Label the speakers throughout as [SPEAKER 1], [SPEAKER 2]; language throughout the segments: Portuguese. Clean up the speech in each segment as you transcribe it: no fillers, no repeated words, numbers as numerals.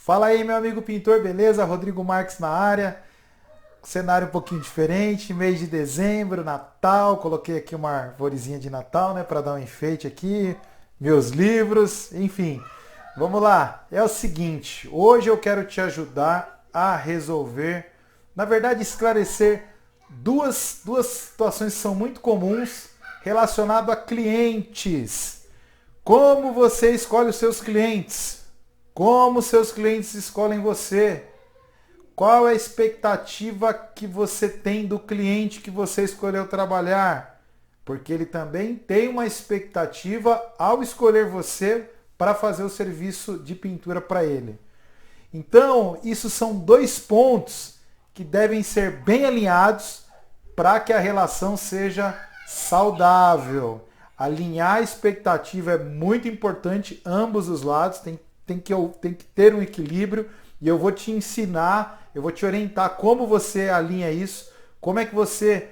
[SPEAKER 1] Fala aí, meu amigo pintor, beleza? Rodrigo Marques na área. Cenário um pouquinho diferente, mês de dezembro, Natal. Coloquei aqui uma arvorezinha de Natal, né, para dar um enfeite aqui. Meus livros, enfim. Vamos lá. É o seguinte, hoje eu quero te ajudar a resolver, na verdade, esclarecer duas situações que são muito comuns relacionado a clientes. Como você escolhe os seus clientes? Como seus clientes escolhem você? Qual é a expectativa que você tem do cliente que você escolheu trabalhar? Porque ele também tem uma expectativa ao escolher você para fazer o serviço de pintura para ele. Então, isso são dois pontos que devem ser bem alinhados para que a relação seja saudável. Alinhar a expectativa é muito importante, ambos os lados, tem que ter um equilíbrio e eu vou te ensinar, eu vou te orientar como você alinha isso, como é que você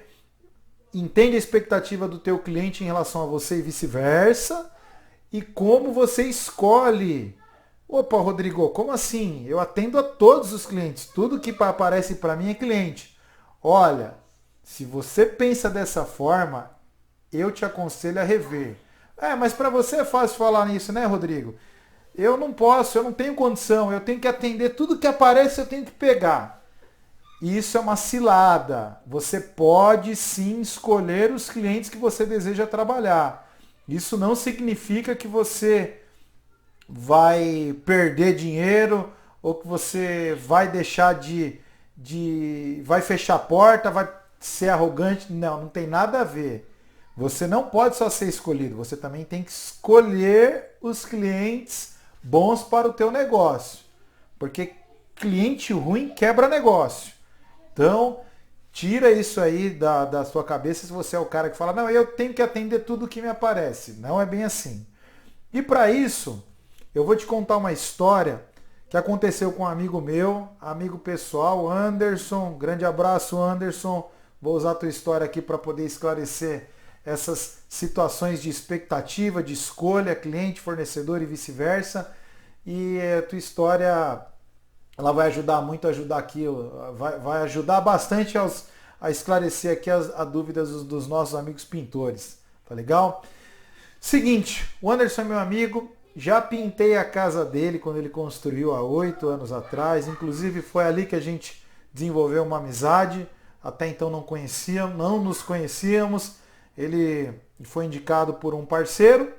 [SPEAKER 1] entende a expectativa do teu cliente em relação a você e vice-versa, e como você escolhe. Opa, Rodrigo, como assim? Eu atendo a todos os clientes, tudo que aparece para mim é cliente. Olha, se você pensa dessa forma, eu te aconselho a rever. Mas para você é fácil falar nisso, né, Rodrigo? Eu não posso, eu não tenho condição, eu tenho que atender tudo que aparece, eu tenho que pegar. Isso é uma cilada. Você pode sim escolher os clientes que você deseja trabalhar. Isso não significa que você vai perder dinheiro ou que você vai deixar vai fechar a porta, vai ser arrogante. Não, não tem nada a ver. Você não pode só ser escolhido, você também tem que escolher os clientes bons para o teu negócio. Porque cliente ruim quebra negócio. Então, tira isso aí da sua cabeça se você é o cara que fala, não, eu tenho que atender tudo que me aparece. Não é bem assim. E para isso, eu vou te contar uma história que aconteceu com um amigo meu, amigo pessoal, Anderson. Grande abraço, Anderson. Vou usar a tua história aqui para poder esclarecer essas situações de expectativa, de escolha, cliente, fornecedor e vice-versa. E a tua história, ela vai ajudar muito a ajudar aqui, vai ajudar bastante a esclarecer aqui a dúvidas dos nossos amigos pintores. Tá legal? Seguinte, o Anderson é meu amigo, já pintei a casa dele quando ele construiu há 8 anos atrás. Inclusive foi ali que a gente desenvolveu uma amizade. Até então não nos conhecíamos. Ele foi indicado por um parceiro.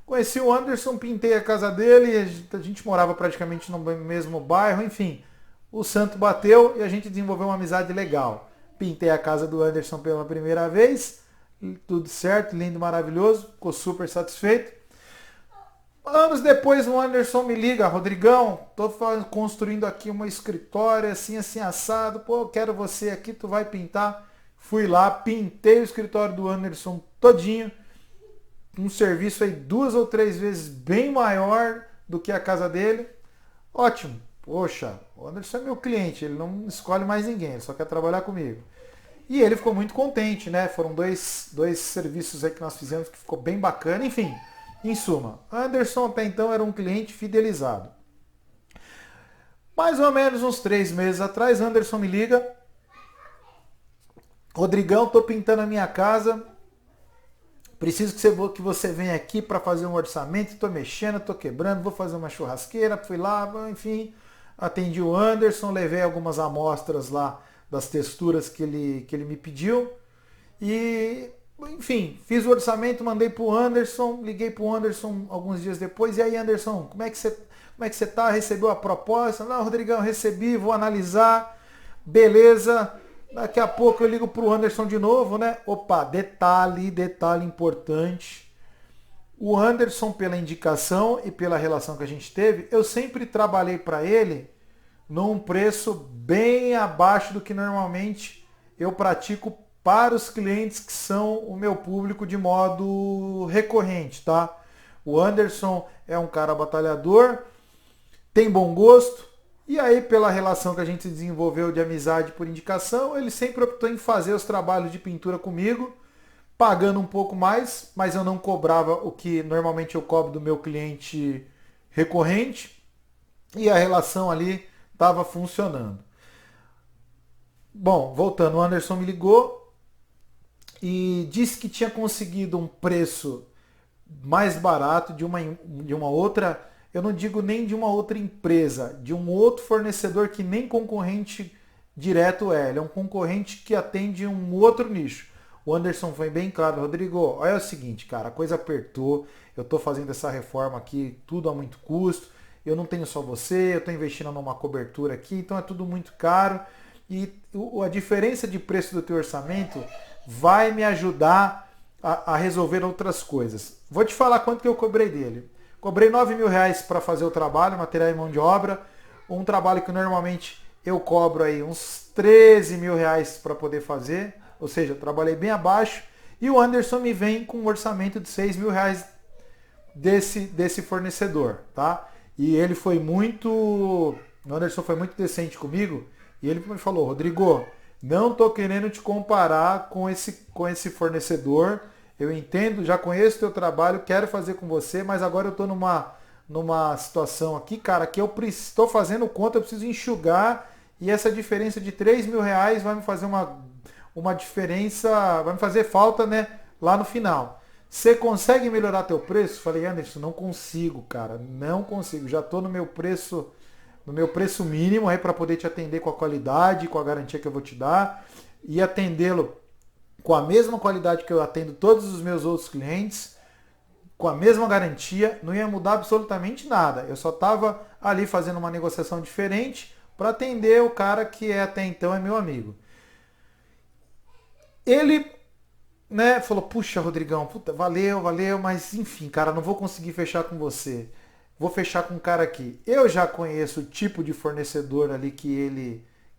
[SPEAKER 1] Conheci o Anderson, pintei a casa dele, a gente morava praticamente no mesmo bairro, enfim. O santo bateu e a gente desenvolveu uma amizade legal. Pintei a casa do Anderson pela primeira vez, tudo certo, lindo, maravilhoso, ficou super satisfeito. Anos depois o Anderson me liga, Rodrigão, tô construindo aqui uma escritório assim, assim, assado, pô, quero você aqui, tu vai pintar. Fui lá, pintei o escritório do Anderson todinho, um serviço aí 2 ou 3 vezes bem maior do que a casa dele. Ótimo, poxa, o Anderson é meu cliente, ele não escolhe mais ninguém, ele só quer trabalhar comigo. E ele ficou muito contente, né? Foram dois serviços aí que nós fizemos que ficou bem bacana, enfim. Em suma, Anderson até então era um cliente fidelizado. Mais ou menos uns 3 meses atrás, Anderson me liga. Rodrigão, tô pintando a minha casa. Preciso que você venha aqui para fazer um orçamento. Tô mexendo, tô quebrando, vou fazer uma churrasqueira. Fui lá, enfim. Atendi o Anderson, levei algumas amostras lá das texturas que ele me pediu. E enfim, fiz o orçamento, mandei pro Anderson, liguei pro Anderson alguns dias depois. E aí, Anderson, como é que você tá? Recebeu a proposta? Não, Rodrigão, recebi, vou analisar. Beleza. Daqui a pouco eu ligo pro Anderson de novo, né? Opa, detalhe importante. O Anderson, pela indicação e pela relação que a gente teve, eu sempre trabalhei para ele num preço bem abaixo do que normalmente eu pratico para os clientes que são o meu público de modo recorrente, tá? O Anderson é um cara batalhador, tem bom gosto, e aí pela relação que a gente desenvolveu de amizade por indicação, ele sempre optou em fazer os trabalhos de pintura comigo, pagando um pouco mais, mas eu não cobrava o que normalmente eu cobro do meu cliente recorrente. e a relação ali estava funcionando. Bom, voltando, o Anderson me ligou e disse que tinha conseguido um preço mais barato de uma outra, eu não digo nem de uma outra empresa, de um outro fornecedor que nem concorrente direto é. Ele é um concorrente que atende um outro nicho. O Anderson foi bem claro, Rodrigo, olha o seguinte, cara, a coisa apertou, eu estou fazendo essa reforma aqui, tudo a muito custo, eu não tenho só você, eu estou investindo numa cobertura aqui, então é tudo muito caro e a diferença de preço do teu orçamento vai me ajudar a resolver outras coisas. Vou te falar quanto que eu cobrei dele. Cobrei R$ 9.000 para fazer o trabalho, material e mão de obra, um trabalho que normalmente eu cobro aí uns R$ 13.000 para poder fazer, ou seja, eu trabalhei bem abaixo, e o Anderson me vem com um orçamento de R$ 6.000 desse fornecedor, tá? E ele foi muito, o Anderson foi muito decente comigo, e ele me falou, Rodrigo, não tô querendo te comparar com esse fornecedor, eu entendo, já conheço o teu trabalho, quero fazer com você, mas agora eu tô numa situação aqui, cara, que eu estou fazendo conta, eu preciso enxugar, e essa diferença de R$ 3.000 vai me fazer uma diferença, vai me fazer falta, né, lá no final. Você consegue melhorar teu preço? Falei, Anderson, não consigo, cara, não consigo. Já estou no meu preço mínimo aí para poder te atender com a qualidade, com a garantia que eu vou te dar e atendê-lo com a mesma qualidade que eu atendo todos os meus outros clientes, com a mesma garantia, não ia mudar absolutamente nada. Eu só estava ali fazendo uma negociação diferente para atender o cara que até então é meu amigo. Ele, né, falou, puxa, Rodrigão, puta, valeu, valeu, mas enfim, cara, não vou conseguir fechar com você. Vou fechar com um cara aqui. Eu já conheço o tipo de fornecedor ali que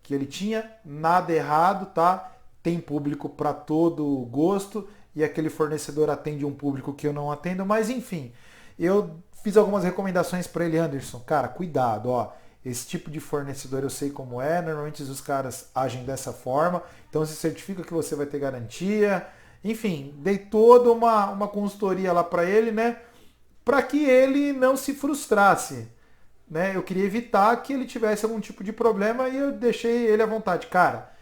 [SPEAKER 1] ele tinha, nada errado, tá? Tem público para todo gosto e aquele fornecedor atende um público que eu não atendo, mas enfim, eu fiz algumas recomendações para ele, Anderson, cara, cuidado, ó. Esse tipo de fornecedor eu sei como é, normalmente os caras agem dessa forma, então se certifica que você vai ter garantia. Enfim, dei toda uma consultoria lá para ele, né? Para que ele não se frustrasse. Né? Eu queria evitar que ele tivesse algum tipo de problema e eu deixei ele à vontade. Cara,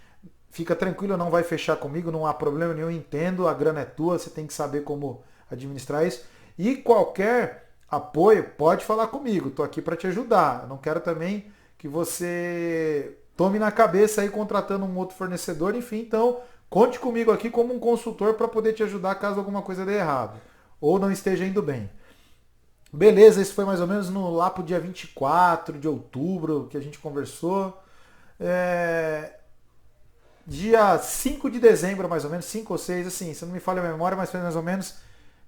[SPEAKER 1] fica tranquilo, não vai fechar comigo, não há problema nenhum, eu entendo, a grana é tua, você tem que saber como administrar isso. E qualquer apoio, pode falar comigo, estou aqui para te ajudar. Eu não quero também que você tome na cabeça aí contratando um outro fornecedor, enfim, então conte comigo aqui como um consultor para poder te ajudar caso alguma coisa dê errado ou não esteja indo bem. Beleza, isso foi mais ou menos lá pro dia 24 de outubro que a gente conversou. É, dia 5 de dezembro, mais ou menos, 5 ou 6, assim, se não me falha a memória, mas foi mais ou menos.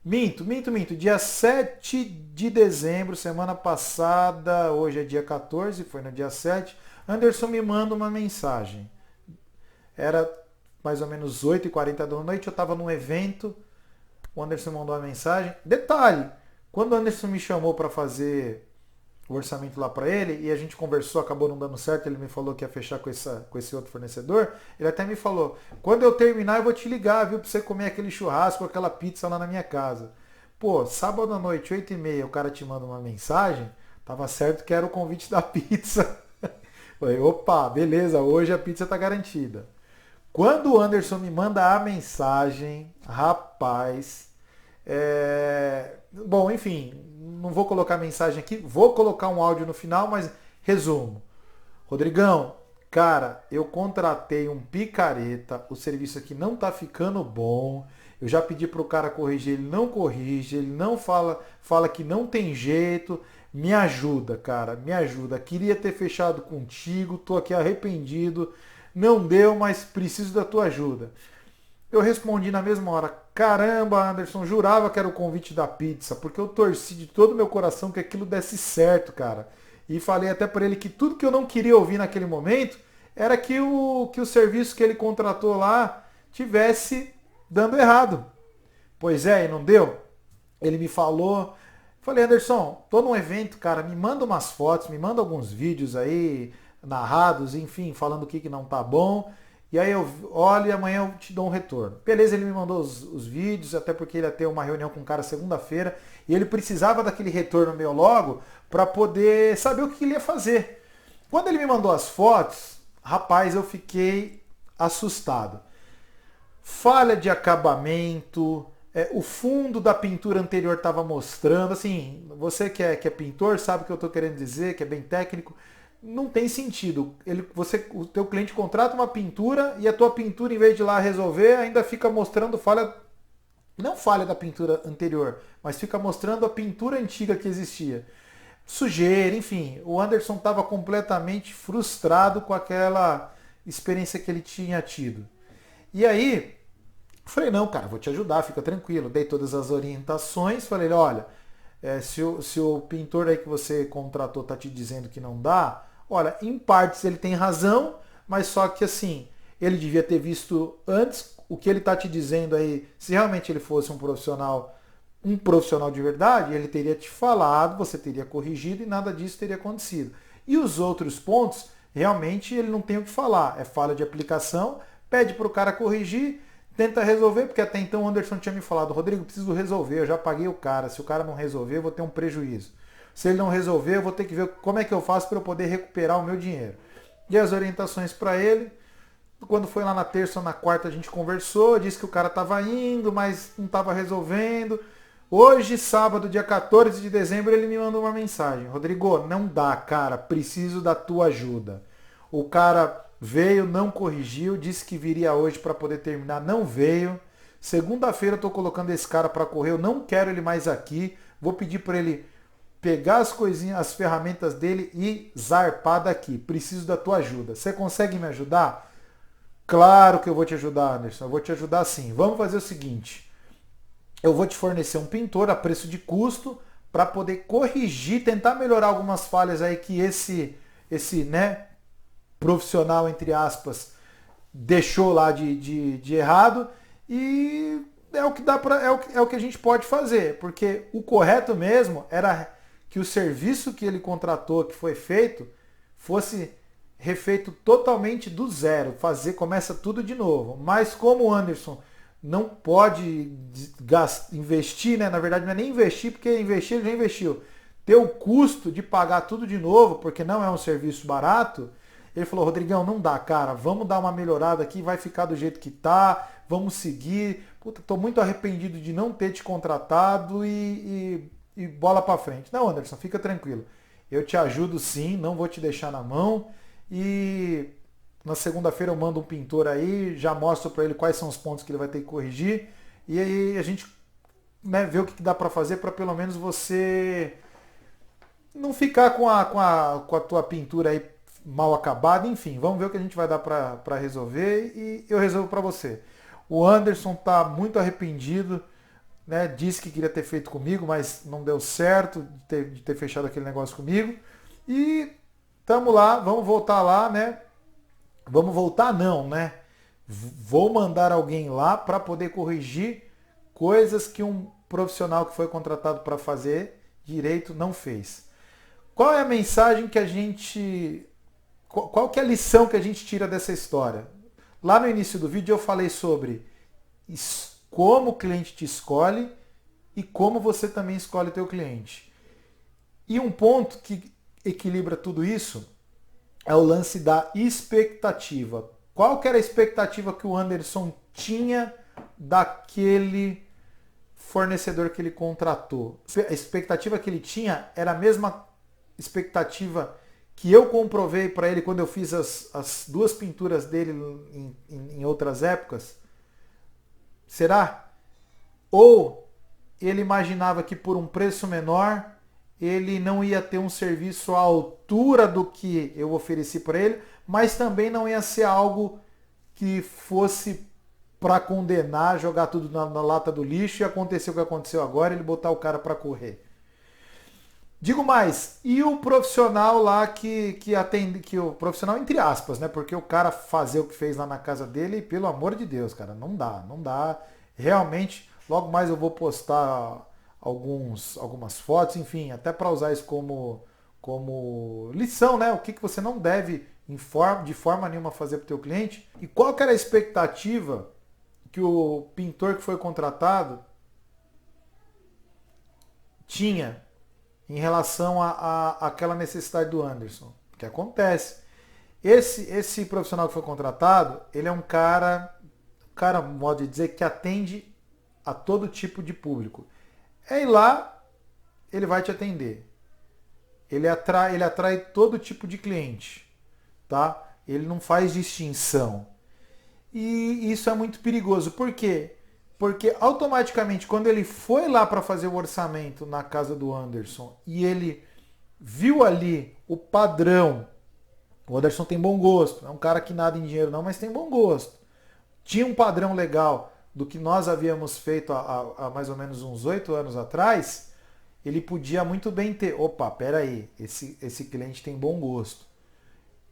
[SPEAKER 1] Minto. Dia 7 de dezembro, semana passada, hoje é dia 14, foi no dia 7, Anderson me manda uma mensagem. Era mais ou menos 8h40 da noite, eu estava num evento, o Anderson mandou uma mensagem. Detalhe, quando o Anderson me chamou para fazer o orçamento lá para ele e a gente conversou, acabou não dando certo, ele me falou que ia fechar com esse outro fornecedor, ele até me falou, quando eu terminar eu vou te ligar, viu, para você comer aquele churrasco, aquela pizza lá na minha casa. Pô, sábado à noite, 8h30, o cara te manda uma mensagem, tava certo que era o convite da pizza. Falei, opa, beleza, hoje a pizza tá garantida. Quando o Anderson me manda a mensagem, rapaz, bom, enfim, não vou colocar mensagem aqui, vou colocar um áudio no final, mas resumo. Rodrigão, cara, eu contratei um picareta, o serviço aqui não tá ficando bom, eu já pedi pro cara corrigir, ele não corrige, ele não fala que não tem jeito, me ajuda, cara, me ajuda. Queria ter fechado contigo, tô aqui arrependido, não deu, mas preciso da tua ajuda. Eu respondi na mesma hora, caramba, Anderson, jurava que era o convite da pizza, porque eu torci de todo o meu coração que aquilo desse certo, cara. E falei até para ele que tudo que eu não queria ouvir naquele momento era que o serviço que ele contratou lá tivesse dando errado. Pois é, e não deu. Ele me falou, falei, Anderson, tô num evento, cara, me manda umas fotos, me manda alguns vídeos aí, narrados, enfim, falando o que não tá bom. E aí eu olho e amanhã eu te dou um retorno. Beleza, ele me mandou os vídeos, até porque ele ia ter uma reunião com o cara segunda-feira, e ele precisava daquele retorno meu logo, para poder saber o que ele ia fazer. Quando ele me mandou as fotos, rapaz, eu fiquei assustado. Falha de acabamento, o fundo da pintura anterior estava mostrando, assim, você que é pintor sabe o que eu estou querendo dizer, que é bem técnico, não tem sentido. O teu cliente contrata uma pintura e a tua pintura, em vez de ir lá resolver, ainda fica mostrando falha, não falha da pintura anterior, mas fica mostrando a pintura antiga que existia. Sujeira, enfim, o Anderson estava completamente frustrado com aquela experiência que ele tinha tido. E aí, falei, não, cara, vou te ajudar, fica tranquilo. Dei todas as orientações, falei, olha, se o pintor aí que você contratou tá te dizendo que não dá, olha, em partes ele tem razão, mas só que assim, ele devia ter visto antes o que ele tá te dizendo aí, se realmente ele fosse um profissional de verdade, ele teria te falado, você teria corrigido e nada disso teria acontecido. E os outros pontos, realmente ele não tem o que falar, é falha de aplicação, pede para o cara corrigir, tenta resolver, porque até então o Anderson tinha me falado, Rodrigo, preciso resolver, eu já paguei o cara, se o cara não resolver, eu vou ter um prejuízo. Se ele não resolver, eu vou ter que ver como é que eu faço para eu poder recuperar o meu dinheiro. Dei as orientações para ele, quando foi lá na terça ou na quarta a gente conversou, disse que o cara estava indo, mas não estava resolvendo. Hoje, sábado, dia 14 de dezembro, ele me mandou uma mensagem. Rodrigo, não dá, cara, preciso da tua ajuda. O cara veio, não corrigiu, disse que viria hoje para poder terminar, não veio. Segunda-feira eu estou colocando esse cara para correr, eu não quero ele mais aqui. Vou pedir para ele pegar as coisinhas, as ferramentas dele e zarpar daqui. Preciso da tua ajuda. Você consegue me ajudar? Claro que eu vou te ajudar, Anderson. Eu vou te ajudar sim. Vamos fazer o seguinte. Eu vou te fornecer um pintor a preço de custo para poder corrigir, tentar melhorar algumas falhas aí que esse né, profissional, entre aspas, deixou lá de errado. E é o que dá para é o que a gente pode fazer, porque o correto mesmo era que o serviço que ele contratou, que foi feito, fosse refeito totalmente do zero, começa tudo de novo. Mas como o Anderson não pode investir, né? Na verdade não é nem investir, porque investir ele já investiu. Ter o custo de pagar tudo de novo, porque não é um serviço barato, ele falou, Rodrigão, não dá, cara, vamos dar uma melhorada aqui, vai ficar do jeito que tá, vamos seguir. Puta, tô muito arrependido de não ter te contratado e bola pra frente. Não, Anderson, fica tranquilo. Eu te ajudo sim, não vou te deixar na mão. E na segunda-feira eu mando um pintor aí, já mostro para ele quais são os pontos que ele vai ter que corrigir. E aí a gente, né, vê o que dá para fazer para pelo menos você não ficar com a tua pintura aí mal acabada. Enfim, vamos ver o que a gente vai dar para resolver e eu resolvo para você. O Anderson tá muito arrependido, né? Disse que queria ter feito comigo, mas não deu certo de ter fechado aquele negócio comigo. E tamo lá, vamos voltar lá, né? Vamos voltar não, né? Vou mandar alguém lá para poder corrigir coisas que um profissional que foi contratado para fazer direito não fez. Qual é a mensagem que a gente... Qual que é a lição que a gente tira dessa história? Lá no início do vídeo eu falei sobre como o cliente te escolhe e como você também escolhe o teu cliente. E um ponto que equilibra tudo isso é o lance da expectativa. Qual que era a expectativa que o Anderson tinha daquele fornecedor que ele contratou? A expectativa que ele tinha era a mesma expectativa que eu comprovei para ele quando eu fiz as duas pinturas dele em outras épocas? Será? Ou ele imaginava que por um preço menor ele não ia ter um serviço à altura do que eu ofereci para ele, mas também não ia ser algo que fosse para condenar, jogar tudo na lata do lixo e acontecer o que aconteceu agora, ele botar o cara para correr. Digo mais, e o profissional lá que atende, que o profissional entre aspas, né? Porque o cara fazer o que fez lá na casa dele, pelo amor de Deus, cara, não dá. Realmente, logo mais eu vou postar algumas fotos, enfim, até para usar isso como lição, né? O que você não deve de forma nenhuma fazer para o teu cliente. E qual que era a expectativa que o pintor que foi contratado tinha em relação àquela necessidade do Anderson. O que acontece? Esse profissional que foi contratado, ele é um cara, modo de dizer, que atende a todo tipo de público. É ir lá, ele vai te atender. Ele atrai todo tipo de cliente, tá? Ele não faz distinção. E isso é muito perigoso. Por quê? Porque automaticamente, quando ele foi lá para fazer o orçamento na casa do Anderson e ele viu ali o padrão, o Anderson tem bom gosto, é um cara que nada em dinheiro não, mas tem bom gosto. Tinha um padrão legal do que nós havíamos feito há mais ou menos uns 8 anos atrás, ele podia muito bem ter, opa, peraí, esse cliente tem bom gosto.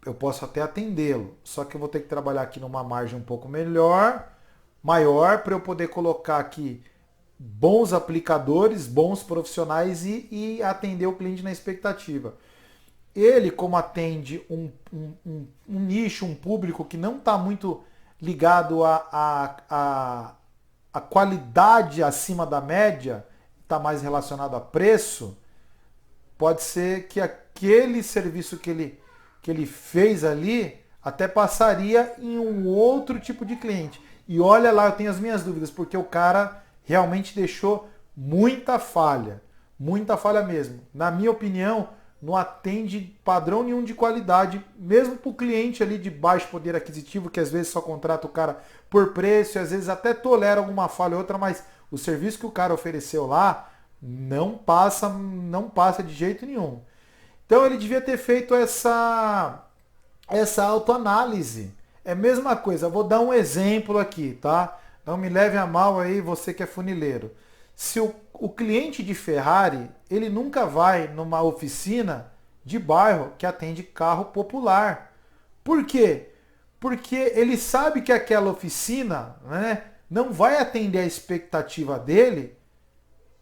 [SPEAKER 1] Eu posso até atendê-lo, só que eu vou ter que trabalhar aqui numa margem um pouco maior, para eu poder colocar aqui bons aplicadores, bons profissionais e atender o cliente na expectativa. Ele, como atende um nicho, um público que não está muito ligado à qualidade acima da média, está mais relacionado a preço, pode ser que aquele serviço que ele fez ali até passaria em um outro tipo de cliente. E olha lá, eu tenho as minhas dúvidas, porque o cara realmente deixou muita falha mesmo. Na minha opinião, não atende padrão nenhum de qualidade, mesmo para o cliente ali de baixo poder aquisitivo, que às vezes só contrata o cara por preço, e às vezes até tolera alguma falha ou outra, mas o serviço que o cara ofereceu lá não passa de jeito nenhum. Então ele devia ter feito essa autoanálise. É a mesma coisa, vou dar um exemplo aqui, tá? Não me leve a mal aí, você que é funileiro. Se o cliente de Ferrari, ele nunca vai numa oficina de bairro que atende carro popular. Por quê? Porque ele sabe que aquela oficina, né, não vai atender a expectativa dele,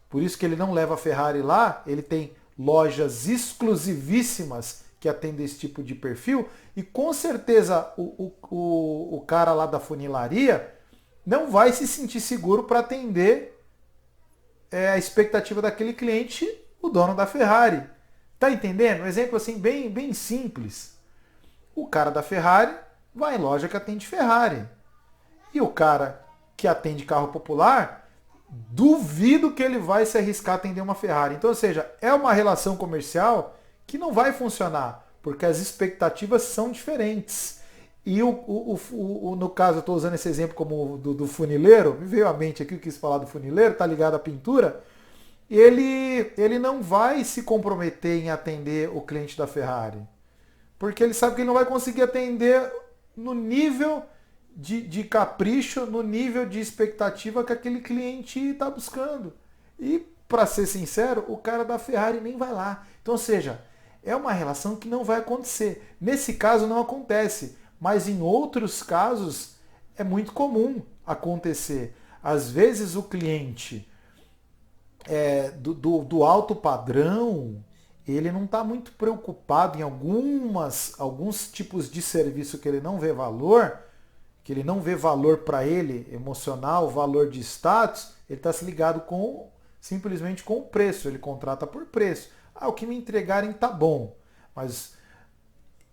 [SPEAKER 1] por isso que ele não leva a Ferrari lá, ele tem lojas exclusivíssimas que atendem esse tipo de perfil, e com certeza o cara lá da funilaria não vai se sentir seguro para atender a expectativa daquele cliente, o dono da Ferrari. Tá entendendo? Um exemplo assim bem simples. O cara da Ferrari vai em loja que atende Ferrari. E o cara que atende carro popular, duvido que ele vai se arriscar a atender uma Ferrari. Então, ou seja, é uma relação comercial que não vai funcionar, porque as expectativas são diferentes. E no caso, eu estou usando esse exemplo como do funileiro, me veio à mente aqui, eu quis falar do funileiro, está ligado à pintura, ele não vai se comprometer em atender o cliente da Ferrari, porque ele sabe que ele não vai conseguir atender no nível de capricho, no nível de expectativa que aquele cliente está buscando. E, para ser sincero, o cara da Ferrari nem vai lá. Então, ou seja, é uma relação que não vai acontecer. Nesse caso não acontece, mas em outros casos é muito comum acontecer. Às vezes o cliente do alto padrão, ele não está muito preocupado em alguns tipos de serviço que ele não vê valor, para ele, emocional, valor de status, ele está se ligado simplesmente com o preço, ele contrata por preço. O que me entregarem tá bom, mas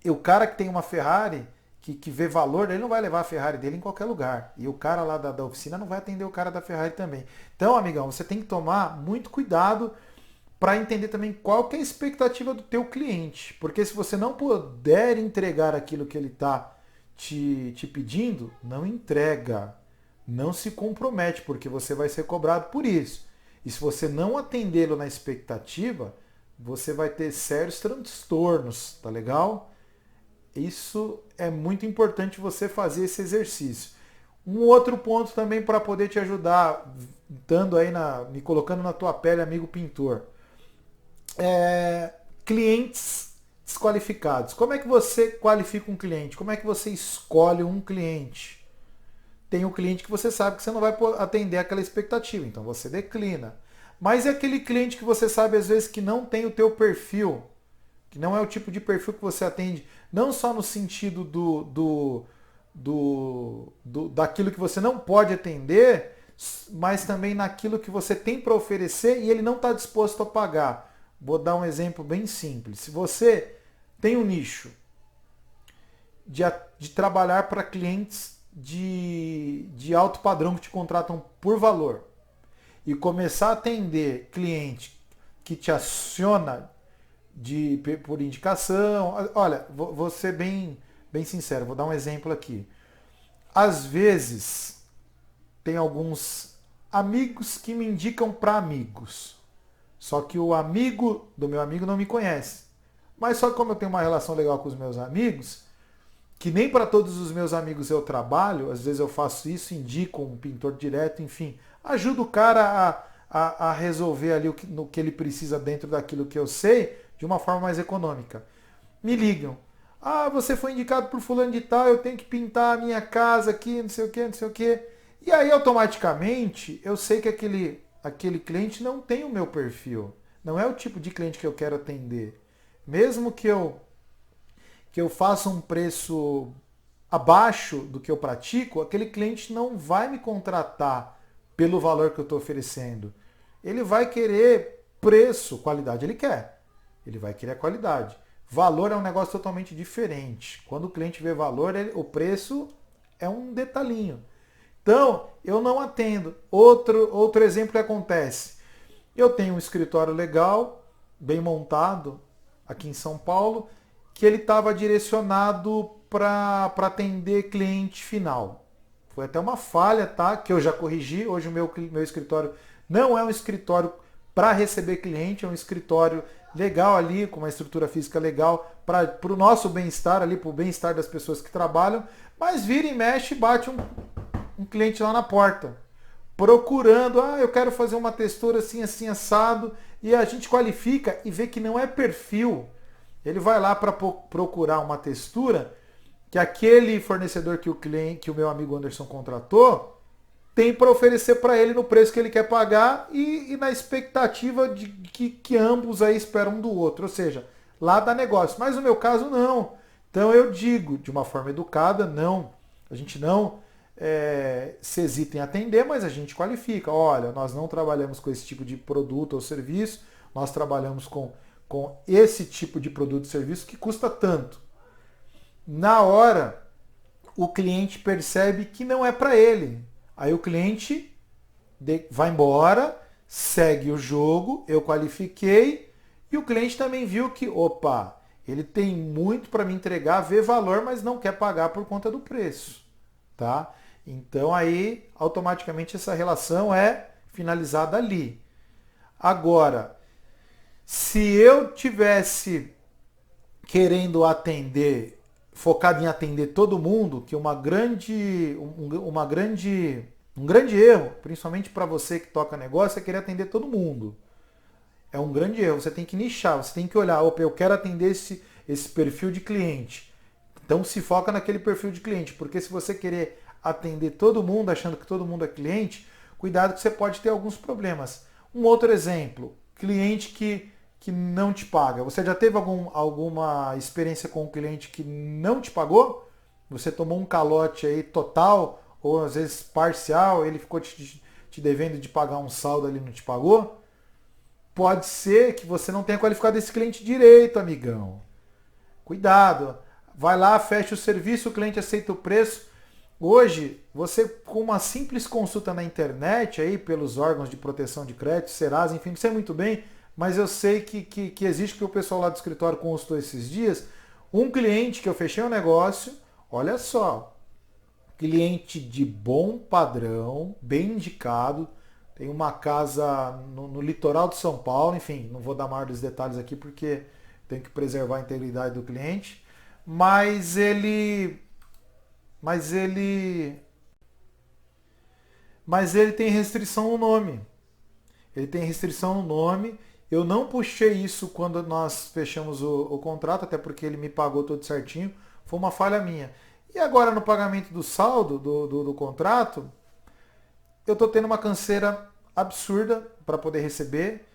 [SPEAKER 1] o cara que tem uma Ferrari, que vê valor, ele não vai levar a Ferrari dele em qualquer lugar. E o cara lá da oficina não vai atender o cara da Ferrari também. Então, amigão, você tem que tomar muito cuidado para entender também qual que é a expectativa do teu cliente. Porque se você não puder entregar aquilo que ele está te pedindo, não entrega. Não se compromete, porque você vai ser cobrado por isso. E se você não atendê-lo na expectativa, você vai ter sérios transtornos, tá legal? Isso é muito importante você fazer esse exercício. Um outro ponto também para poder te ajudar, me colocando na tua pele, amigo pintor. Clientes desqualificados. Como é que você qualifica um cliente? Como é que você escolhe um cliente? Tem um cliente que você sabe que você não vai atender aquela expectativa, então você declina. Mas é aquele cliente que você sabe às vezes que não tem o teu perfil, que não é o tipo de perfil que você atende, não só no sentido daquilo que você não pode atender, mas também naquilo que você tem para oferecer e ele não está disposto a pagar. Vou dar um exemplo bem simples. Se você tem um nicho de trabalhar para clientes de alto padrão que te contratam por valor e começar a atender cliente que te aciona por indicação. Olha, vou ser bem sincero, vou dar um exemplo aqui. Às vezes, tem alguns amigos que me indicam para amigos. Só que o amigo do meu amigo não me conhece. Mas só que como eu tenho uma relação legal com os meus amigos, que nem para todos os meus amigos eu trabalho, às vezes eu faço isso, indico um pintor direto, enfim, ajudo o cara a resolver ali no que ele precisa dentro daquilo que eu sei, de uma forma mais econômica. Me ligam. Ah, você foi indicado por fulano de tal, eu tenho que pintar a minha casa aqui, não sei o que, não sei o que. E aí automaticamente eu sei que aquele cliente não tem o meu perfil. Não é o tipo de cliente que eu quero atender. Mesmo que eu faça um preço abaixo do que eu pratico, aquele cliente não vai me contratar pelo valor que eu estou oferecendo. Ele vai querer preço, qualidade ele quer. Ele vai querer a qualidade. Valor é um negócio totalmente diferente. Quando o cliente vê valor, o preço é um detalhinho. Então, eu não atendo. Outro exemplo que acontece. Eu tenho um escritório legal, bem montado, aqui em São Paulo, que ele estava direcionado para atender cliente final. Foi até uma falha, tá? Que eu já corrigi. Hoje o meu escritório não é um escritório para receber cliente, é um escritório legal ali, com uma estrutura física legal, para o nosso bem-estar ali, para o bem-estar das pessoas que trabalham, mas vira e mexe e bate um cliente lá na porta, procurando, eu quero fazer uma textura assim, assim, assado, e a gente qualifica e vê que não é perfil. Ele vai lá para procurar uma textura que aquele fornecedor que o meu amigo Anderson contratou tem para oferecer para ele no preço que ele quer pagar e na expectativa de que ambos aí esperam um do outro. Ou seja, lá dá negócio. Mas no meu caso, não. Então eu digo, de uma forma educada, não. A gente não se hesita em atender, mas a gente qualifica. Olha, nós não trabalhamos com esse tipo de produto ou serviço, nós trabalhamos com esse tipo de produto e serviço que custa tanto. Na hora, o cliente percebe que não é para ele. Aí o cliente vai embora, segue o jogo, eu qualifiquei, e o cliente também viu que, opa, ele tem muito para me entregar, vê valor, mas não quer pagar por conta do preço. Tá? Então aí, automaticamente, essa relação é finalizada ali. Agora, se eu tivesse querendo atender, focado em atender todo mundo, que um grande erro, principalmente para você que toca negócio, é querer atender todo mundo. É um grande erro. Você tem que nichar, você tem que olhar, opa, eu quero atender esse perfil de cliente. Então se foca naquele perfil de cliente, porque se você querer atender todo mundo, achando que todo mundo é cliente, cuidado que você pode ter alguns problemas. Um outro exemplo, cliente que não te paga. Você já teve alguma experiência com um cliente que não te pagou? Você tomou um calote aí total, ou às vezes parcial, ele ficou te devendo de pagar um saldo ali e não te pagou? Pode ser que você não tenha qualificado esse cliente direito, amigão. Cuidado. Vai lá, fecha o serviço, o cliente aceita o preço. Hoje, você com uma simples consulta na internet, aí pelos órgãos de proteção de crédito, Serasa, enfim, não sei muito bem, mas eu sei que existe, que o pessoal lá do escritório consultou esses dias, um cliente que eu fechei um negócio, olha só, cliente de bom padrão, bem indicado, tem uma casa no litoral de São Paulo, enfim, não vou dar maiores detalhes aqui porque tenho que preservar a integridade do cliente, mas ele tem restrição no nome. Ele tem restrição no nome. Eu não puxei isso quando nós fechamos o contrato, até porque ele me pagou tudo certinho. Foi uma falha minha. E agora no pagamento do saldo do contrato, eu estou tendo uma canseira absurda para poder receber.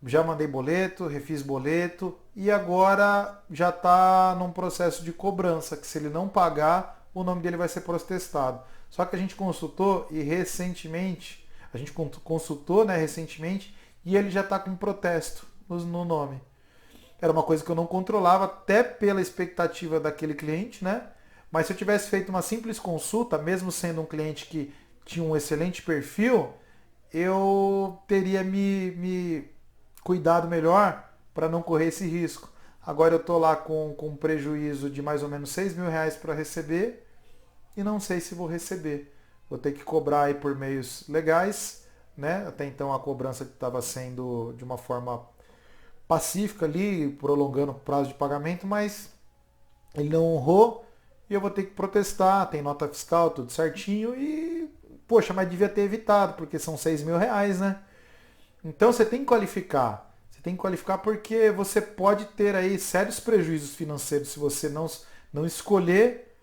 [SPEAKER 1] Já mandei boleto, refiz boleto e agora já está num processo de cobrança, que se ele não pagar, o nome dele vai ser protestado. Só que a gente consultou e recentemente, né, e ele já está com protesto. no nome. Era uma coisa que eu não controlava, até pela expectativa daquele cliente, né? Mas se eu tivesse feito uma simples consulta, mesmo sendo um cliente que tinha um excelente perfil, eu teria me cuidado melhor para não correr esse risco. Agora eu estou lá com um prejuízo de mais ou menos R$ 6.000 para receber e não sei se vou receber. Vou ter que cobrar aí por meios legais, né? Até então a cobrança estava sendo de uma forma pacífica ali, prolongando o prazo de pagamento, mas ele não honrou e eu vou ter que protestar, tem nota fiscal, tudo certinho e, poxa, mas devia ter evitado, porque são R$ 6.000, né? Então você tem que qualificar. Você tem que qualificar porque você pode ter aí sérios prejuízos financeiros se você não escolher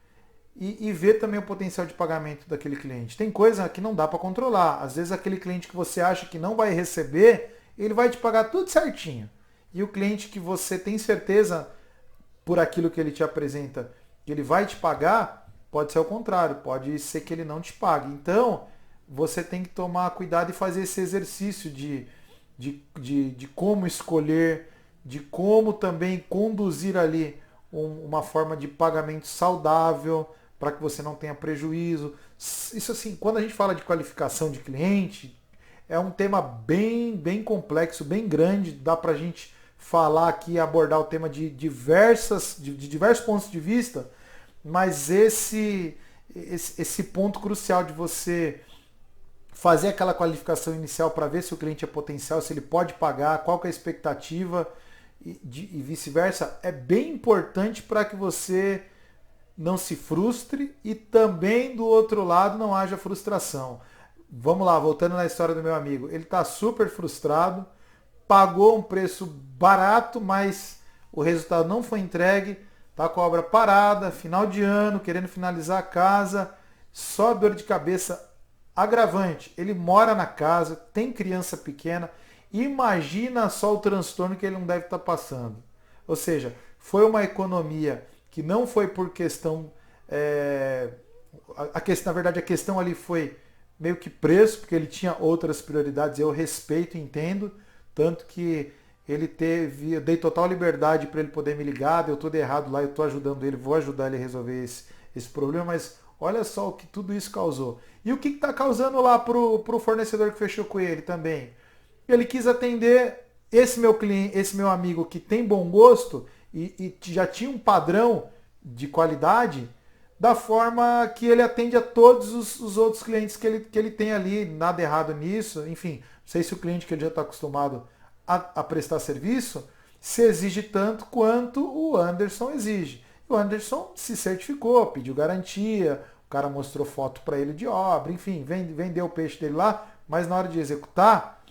[SPEAKER 1] e ver também o potencial de pagamento daquele cliente. Tem coisa que não dá para controlar. Às vezes aquele cliente que você acha que não vai receber, ele vai te pagar tudo certinho. E o cliente que você tem certeza, por aquilo que ele te apresenta, que ele vai te pagar, pode ser o contrário, pode ser que ele não te pague. Então, você tem que tomar cuidado e fazer esse exercício de como escolher, de como também conduzir ali uma forma de pagamento saudável, para que você não tenha prejuízo. Isso assim, quando a gente fala de qualificação de cliente, é um tema bem complexo, bem grande, dá para a gente falar aqui, abordar o tema de diversos pontos de vista, mas esse ponto crucial de você fazer aquela qualificação inicial para ver se o cliente é potencial, se ele pode pagar, qual que é a expectativa e vice-versa, é bem importante para que você não se frustre e também do outro lado não haja frustração. Vamos lá, voltando na história do meu amigo, ele está super frustrado, pagou um preço barato, mas o resultado não foi entregue, tá com a obra parada, final de ano, querendo finalizar a casa, só dor de cabeça agravante. Ele mora na casa, tem criança pequena, imagina só o transtorno que ele não deve estar passando. Ou seja, foi uma economia que não foi por questão... na verdade, a questão ali foi meio que preço, porque ele tinha outras prioridades, eu respeito e entendo, tanto que eu dei total liberdade para ele poder me ligar, deu tudo errado lá, eu estou ajudando ele, vou ajudar ele a resolver esse problema, mas olha só o que tudo isso causou. E o que está causando lá para o fornecedor que fechou com ele também? Ele quis atender esse meu cliente, esse meu amigo que tem bom gosto e já tinha um padrão de qualidade, da forma que ele atende a todos os outros clientes que ele tem ali, nada errado nisso, enfim, não sei se o cliente que ele já está acostumado a prestar serviço, se exige tanto quanto o Anderson exige. O Anderson se certificou, pediu garantia, o cara mostrou foto para ele de obra, enfim, vendeu o peixe dele lá, mas na hora de executar,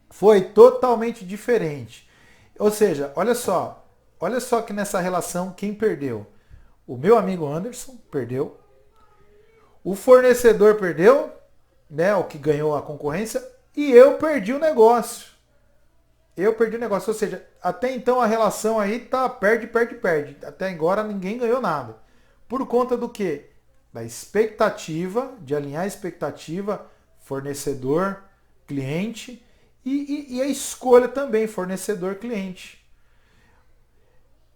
[SPEAKER 1] foi totalmente diferente. Ou seja, olha só que nessa relação quem perdeu? O meu amigo Anderson perdeu, o fornecedor perdeu, né, o que ganhou a concorrência, e eu perdi o negócio. Ou seja, até então a relação aí tá perde. Até agora ninguém ganhou nada. Por conta do quê? Da expectativa, de alinhar a expectativa, fornecedor, cliente, e a escolha também, fornecedor-cliente.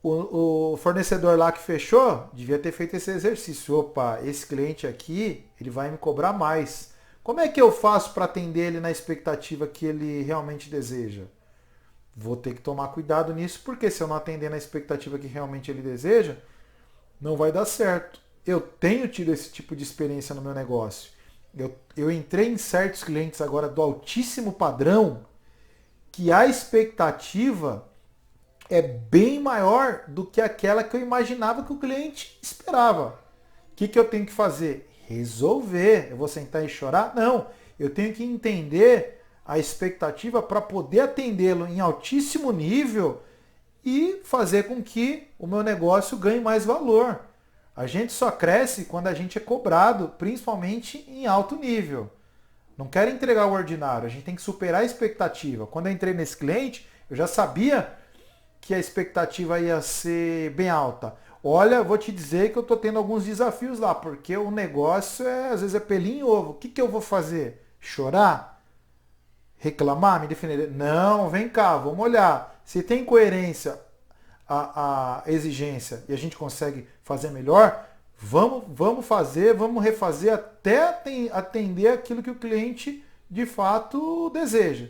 [SPEAKER 1] O fornecedor lá que fechou devia ter feito esse exercício. Opa, esse cliente aqui, ele vai me cobrar mais. Como é que eu faço para atender ele na expectativa que ele realmente deseja? Vou ter que tomar cuidado nisso, porque se eu não atender na expectativa que realmente ele deseja, não vai dar certo. Eu tenho tido esse tipo de experiência no meu negócio. Eu entrei em certos clientes agora do altíssimo padrão, que a expectativa é bem maior do que aquela que eu imaginava que o cliente esperava. O que eu tenho que fazer? Resolver. Eu vou sentar e chorar? Não. Eu tenho que entender a expectativa para poder atendê-lo em altíssimo nível e fazer com que o meu negócio ganhe mais valor. A gente só cresce quando a gente é cobrado, principalmente em alto nível. Não quero entregar o ordinário, a gente tem que superar a expectativa. Quando eu entrei nesse cliente, eu já sabia que a expectativa ia ser bem alta. Olha, vou te dizer que eu estou tendo alguns desafios lá, porque o negócio às vezes é pelinho e ovo. O que eu vou fazer? Chorar? reclamar, me defender. Não, vem cá, vamos olhar. Se tem coerência a exigência e a gente consegue fazer melhor, vamos fazer, vamos refazer até atender aquilo que o cliente de fato deseja.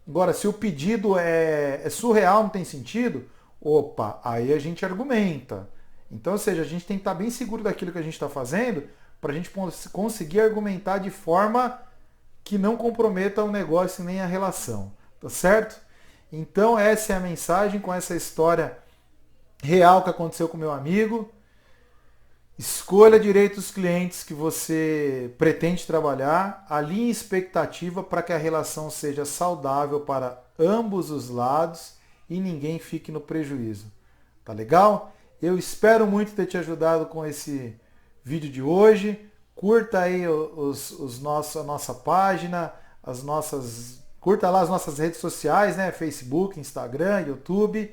[SPEAKER 1] Agora, se o pedido é surreal, não tem sentido, opa, aí a gente argumenta. Então, ou seja, a gente tem que estar bem seguro daquilo que a gente está fazendo para a gente conseguir argumentar de forma que não comprometa o negócio nem a relação. Tá certo? Então, essa é a mensagem com essa história real que aconteceu com meu amigo. Escolha direito os clientes que você pretende trabalhar, alinhe expectativa para que a relação seja saudável para ambos os lados e ninguém fique no prejuízo. Tá legal? Eu espero muito ter te ajudado com esse vídeo de hoje. Curta aí a nossa página, curta lá as nossas redes sociais, né? Facebook, Instagram, YouTube.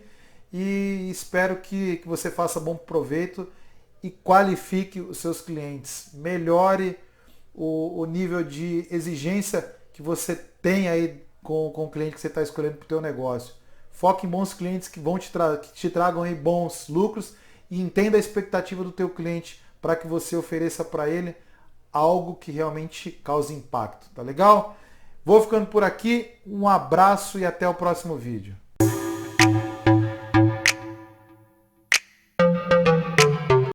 [SPEAKER 1] E espero que você faça bom proveito e qualifique os seus clientes. Melhore o nível de exigência que você tem aí com o cliente que você está escolhendo para o teu negócio. Foque em bons clientes que te tragam aí bons lucros e entenda a expectativa do teu cliente para que você ofereça para ele algo que realmente cause impacto. Tá legal? Vou ficando por aqui. Um abraço e até o próximo vídeo.